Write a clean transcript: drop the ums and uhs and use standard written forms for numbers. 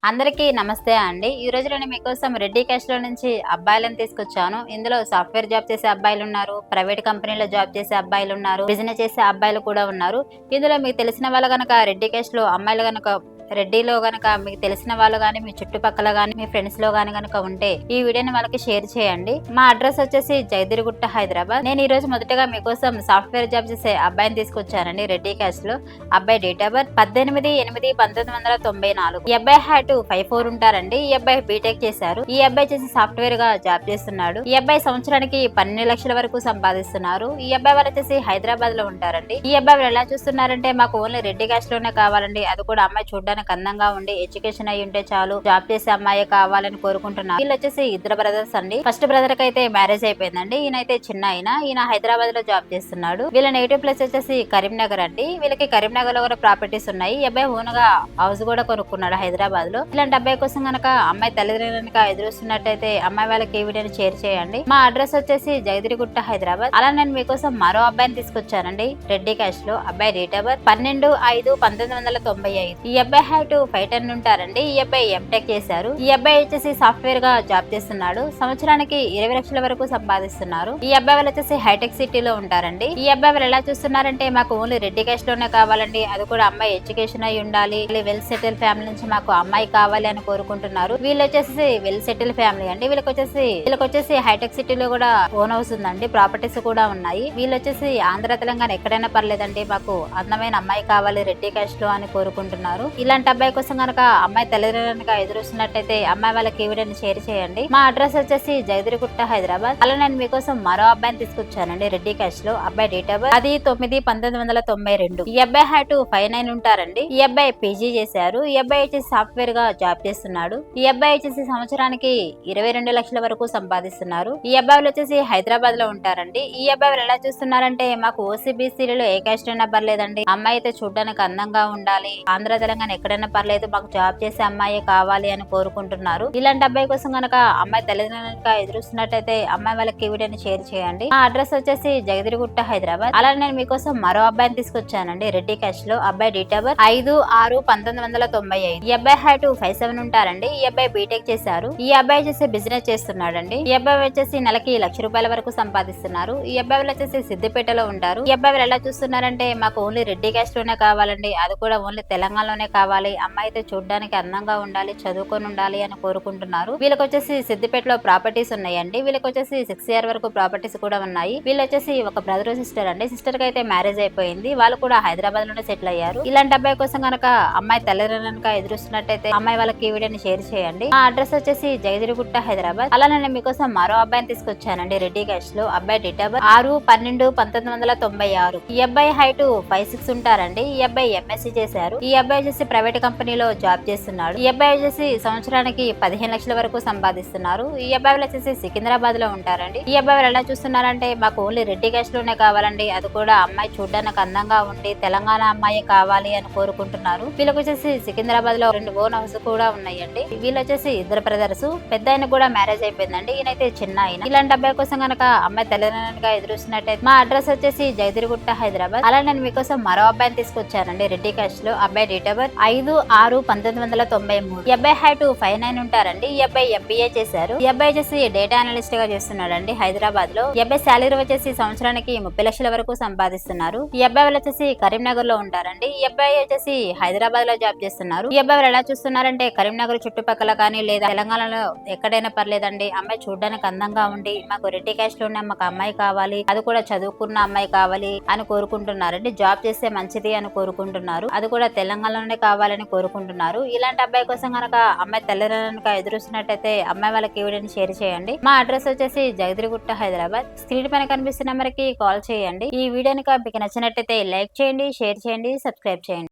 అందరికీ నమస్తే అండి. ఈ రోజు నేను మీకోసం రెడ్డి క్యాష్‌లో నుంచి అబ్బాయిలను తీసుకొచ్చాను. ఇందులో సాఫ్ట్‌వేర్ జాబ్ చేసే అబ్బాయిలున్నారు, ప్రైవేట్ కంపెనీలో జాబ్ చేసే అబ్బాయిలున్నారు, బిజినెస్ చేసే అబ్బాయిలు కూడా ఉన్నారు. ఇందులో మీకు తెలిసిన వాళ్ళు గనక రెడ్డి క్యాష్‌లో అమ్మాయిలు గనక రెడ్డిలో గనక మీకు తెలిసిన వాళ్ళు గాని, మీ చుట్టుపక్కల గాని, మీ ఫ్రెండ్స్‌లో గాని గనక ఉంటే ఈ వీడియోని వాళ్ళకి షేర్ చేయండి. మా అడ్రస్ వచ్చేసి జైదిరిగుట్ట, హైదరాబాద్. నేను ఈ రోజు మొదటగా మీకోసం సాఫ్ట్‌వేర్ జాబ్ చేసే అబ్బాయిని తీసుకొచ్చానండి రెడ్డి క్యాష్‌లో. అబ్బాయి డేట్ ఆఫ్ బర్త్ 18/8/1994. ఈ అబ్బాయి హైట్ 5'4" ఉంటారండి. ఈ అబ్బాయి బీటెక్ చేశారు. ఈ అబ్బాయి చేసి సాఫ్ట్‌వేర్ గా జాబ్ చేస్తున్నాడు. ఈ అబ్బాయి సంవత్సరానికి 12 లక్షల వరకు సంపాదిస్తున్నారు. ఈ అబ్బాయి వాళ్ళు వచ్చేసి హైదరాబాద్ లో ఉంటారండి. ఈ అబ్బాయి ఎలా చూస్తున్నారంటే మాకు ఓన్లీ రెడ్డి క్యాస్ట్ లోనే కావాలండి, అది కూడా అమ్మాయి చూడడానికి అందంగా ఉండి ఎడ్యుకేషన్ అయి ఉంటే చాలు, జాబ్ చేసే అమ్మాయి కావాలని కోరుకుంటున్నారు. వీళ్ళు వచ్చేసి ఇద్దరు బ్రదర్స్ అండి. ఫస్ట్ బ్రదర్ కి అయితే మ్యారేజ్ అయిపోయిందండి. ఈయనైతే చిన్న ఈయన హైదరాబాద్ లో జాబ్ చేస్తున్నాడు. వీళ్ళ నేటివ్ ప్లేస్ వచ్చేసి కరీంనగర్ అండి. వీళ్ళకి కరీంనగర్ లో కూడా ప్రాపర్టీస్ ఉన్నాయి. ఈ అబ్బాయి ఓన్ గా హౌస్ కూడా కొనుక్కున్నాడు హైదరాబాద్ లో. ఇలాంటి అబ్బాయి కోసం కనుక అమ్మాయి తల్లిదండ్రులు ఎదురుస్తున్నట్టయితే అమ్మాయి వాళ్ళకి ఈ వీడియోని షేర్ చేయండి. మా అడ్రస్ వచ్చేసి జైదిరిగుట్ట, హైదరాబాద్. అలా నేను మీకోసం మరో అబ్బాయిని తీసుకొచ్చానండి రెడ్డి క్యాష్ లో. అబ్బాయి డేట్ ఆఫ్ బర్త్ 12/5/1995. ఈ అబ్బాయి హైట్ 5'10" ఉంటారండి. ఈ అబ్బాయి ఎంటెక్ చేశారు. ఈ అబ్బాయి వచ్చేసి సాఫ్ట్‌వేర్ గా జాబ్ చేస్తున్నాడు. సంవత్సరానికి 20 లక్షల వరకు సంపాదిస్తున్నారు. ఈ అబ్బాయి వాళ్ళు వచ్చేసి హైటెక్ సిటీలో ఉంటారండి. ఈ అబ్బాయి వాళ్ళు ఎలా చూస్తున్నారంటే మాకు ఓన్లీ రెడ్డి క్యాస్ట్ లోనే కావాలండి, అది కూడా అమ్మాయి ఎడ్యుకేషన్ అయి ఉండాలి, వెల్ సెటిల్ ఫ్యామిలీ నుంచి మాకు అమ్మాయి కావాలి అని కోరుకుంటున్నారు. వీళ్ళు వచ్చేసి వెల్ సెటిల్ ఫ్యామిలీ అండి. వీళ్ళకి వచ్చేసి హైటెక్ సిటీలో కూడా ఓన్ హౌస్ ఉందండి, ప్రాపర్టీస్ కూడా ఉన్నాయి. వీళ్ళు వచ్చేసి ఆంధ్ర తెలంగాణ ఎక్కడైనా పర్లేదండి, మాకు అందమైన అమ్మాయి కావాలి రెడ్డి క్యాస్ట్ లో అని కోరుకుంటున్నారు. ఇలాంటి అబ్బాయి కోసం కనుక అమ్మాయి తల్లిదండ్రులుగా ఎదురుస్తున్నట్టయితే అమ్మాయి వాళ్ళకి ఈ వీడియోని షేర్ చేయండి. మా అడ్రస్ వచ్చేసి జైదిరిగుట్ట, హైదరాబాద్. అలా నేను మీకోసం మరో అబ్బాయిని తీసుకొచ్చానండి రెడ్డి క్యాష్ లో. అబ్బాయి డేట్ ఆఫ్ బర్త్ 10/9/1992. ఈ అబ్బాయి హైట్ 5'9" ఉంటారండి. ఈ అబ్బాయి పీజీ చేశారు. ఈ అబ్బాయి వచ్చేసి సాఫ్ట్‌వేర్ గా జాబ్ చేస్తున్నాడు. ఈ అబ్బాయి వచ్చేసి సంవత్సరానికి 22 లక్షల వరకు సంపాదిస్తున్నారు. ఈ అబ్బాయిలు వచ్చేసి హైదరాబాద్ లో ఉంటారండి. ఈ అబ్బాయిలు ఎలా చూస్తున్నారంటే మాకు ఓసీబీసీలలో ఏ క్యాస్ట్ అయినా పర్లేదండి, అమ్మాయి అయితే చూడడానికి అందంగా ఉండాలి, ఆంధ్ర తెలంగాణ ఎక్కడైనా పర్లేదు, మాకు జాబ్ చేసే అమ్మాయి కావాలి అని కోరుకుంటున్నారు. ఇలాంటి అబ్బాయి కోసం కనుక అమ్మాయి తల్లిదండ్రులుగా ఎదురుస్తున్నట్టయితే అమ్మాయి వాళ్ళకి ఈ వీడియోని షేర్ చేయండి. మా అడ్రస్ వచ్చేసి జగదిరిగుట్ట, హైదరాబాద్. అలా నేను మీకోసం మరో అబ్బాయిని తీసుకొచ్చానండి రెడ్డి క్యాష్ లో. అబ్బాయి డేట్ ఆఫ్ బర్త్ 5/6/1995. ఈ అబ్బాయి హైట్ 5'7" ఉంటారండి. ఈ అబ్బాయి బీటెక్ చేశారు. ఈ అబ్బాయి వచ్చేసి బిజినెస్ చేస్తున్నాడండి. ఈ అబ్బాయి వచ్చేసి నెలకి 1,00,000 రూపాయల వరకు సంపాదిస్తున్నారు. ఈ అబ్బాయి వచ్చేసి సిద్దిపేటలో ఉంటారు. ఈ అబ్బాయి ఎలా చూస్తున్నారంటే మాకు ఓన్లీ రెడ్డి క్యాస్ట్ లోనే కావాలండి, అది కూడా ఓన్లీ తెలంగాణలోనే కావాలి, అమ్మాయి అయితే చూడడానికి అందంగా ఉండాలి, చదువుకొని ఉండాలి అని కోరుకుంటున్నారు. వీళ్ళకి వచ్చేసి సిద్దిపేటలో ప్రాపర్టీస్ ఉన్నాయండి. వీళ్ళకి వచ్చేసి 6 years వరకు ప్రాపర్టీస్ కూడా ఉన్నాయి. వీళ్ళు వచ్చేసి ఒక బ్రదర్ సిస్టర్ అండి. సిస్టర్ కి అయితే మ్యారేజ్ అయిపోయింది. వాళ్ళు కూడా హైదరాబాద్ లోనే సెటిల్ అయ్యారు. ఇలాంటి అబ్బాయి కోసం కనుక అమ్మాయి తల్లిదండ్రులుగా ఎదురుస్తున్నట్టయితే అమ్మాయి వాళ్ళకి ఈ వీడియోని షేర్ చేయండి. మా అడ్రస్ వచ్చేసి జైదిరిగుట్ట, హైదరాబాద్. అలా నేను మీకోసం మరో అబ్బాయిని తీసుకొచ్చానండి రెడ్డి క్యాష్ లో. అబ్బాయి డేట్ ఆఫ్ బర్త్ 6/12/1996. ఈ అబ్బాయి హైట్ 5'6" ఉంటారండి. ఈ అబ్బాయి ఎంఎస్సీ చేశారు. ఈ అబ్బాయి వచ్చేసి ప్రైవేట్ కంపెనీలో జాబ్ చేస్తున్నాడు. ఈ అబ్బాయి వచ్చేసి సంవత్సరానికి 15 లక్షల వరకు సంపాదిస్తున్నారు. ఈ అబ్బాయి వచ్చేసి సికింద్రాబాద్ లో ఉంటారండి. ఈ అబ్బాయి ఎలా చూస్తున్నారంటే మాకు ఓన్లీ రెడ్డి క్యాస్ట్ లోనే కావాలండి, అది కూడా అమ్మాయి చూడడానికి అందంగా ఉండి తెలంగాణ అమ్మాయి కావాలి అని కోరుకుంటున్నారు. వీళ్ళకి వచ్చేసి సికింద్రాబాద్ లో 2 ఓన్ హౌస్ కూడా ఉన్నాయండి. వీళ్ళు వచ్చేసి ఇద్దరు బ్రదర్స్. పెద్ద ఆయన కూడా మ్యారేజ్ అయిపోయిందండి. ఈయనైతే చిన్న ఆయన. ఇలాంటి అబ్బాయి కోసం కనుక అమ్మాయి తల్లిదండ్రులుగా ఎదురుస్తున్నట్టయితే మా అడ్రస్ వచ్చేసి జైదిరిగుట్ట, హైదరాబాద్. అలా నేను మీకోసం మరో అబ్బాయిని తీసుకొచ్చానండి రెడ్డి క్యాస్ట్ లో. అబ్బాయి డేట్ ఆఫ్ బర్త్ 5/6/1993. ఈ అబ్బాయి హైట్ 5'9" ఉంటారండి. ఈ అబ్బాయి ఎంబీఏ చేశారు. ఈ అబ్బాయి వచ్చేసి డేటా అనలిస్ట్ గా చేస్తున్నాడండి హైదరాబాద్ లో. ఈ అబ్బాయి శాలరీ వచ్చేసి సంవత్సరానికి 30 లక్షల వరకు సంపాదిస్తున్నారు. ఈ అబ్బాయి వాళ్ళు వచ్చేసి కరీంనగర్ లో ఉంటారండి. ఈ అబ్బాయి వచ్చేసి హైదరాబాద్ లో జాబ్ చేస్తున్నారు. ఈ అబ్బాయి ఎలా చూస్తున్నారంటే కరీంనగర్ చుట్టుపక్కల కానీ లేదా తెలంగాణలో ఎక్కడైనా పర్లేదండి, అమ్మాయి చూడడానికి అందంగా ఉండి మాకు రెడ్డి క్యాస్ట్ లోనే మాకు అమ్మాయి కావాలి, అది కూడా చదువుకున్న అమ్మాయి కావాలి అని కోరుకుంటున్నారండి. జాబ్ చేస్తే మంచిది అని కోరుకుంటున్నారు, అది కూడా తెలంగాణలోనే కావాలని కోరుకుంటున్నారు. ఇలాంటి అబ్బాయి కోసం కనుక అమ్మాయి తల్లిదండ్రులుగా ఎదురుస్తున్నట్టయితే అమ్మాయి వాళ్ళకి ఈ వీడియోని షేర్ చేయండి. మా అడ్రస్ వచ్చేసి జగదిరిగుట్ట, హైదరాబాద్. స్క్రీన్ పైన కనిపిస్తున్న నెంబర్కి కాల్ చేయండి. ఈ వీడియోని మీకు నచ్చినట్టయితే లైక్ చేయండి, షేర్ చేయండి, సబ్స్క్రైబ్ చేయండి.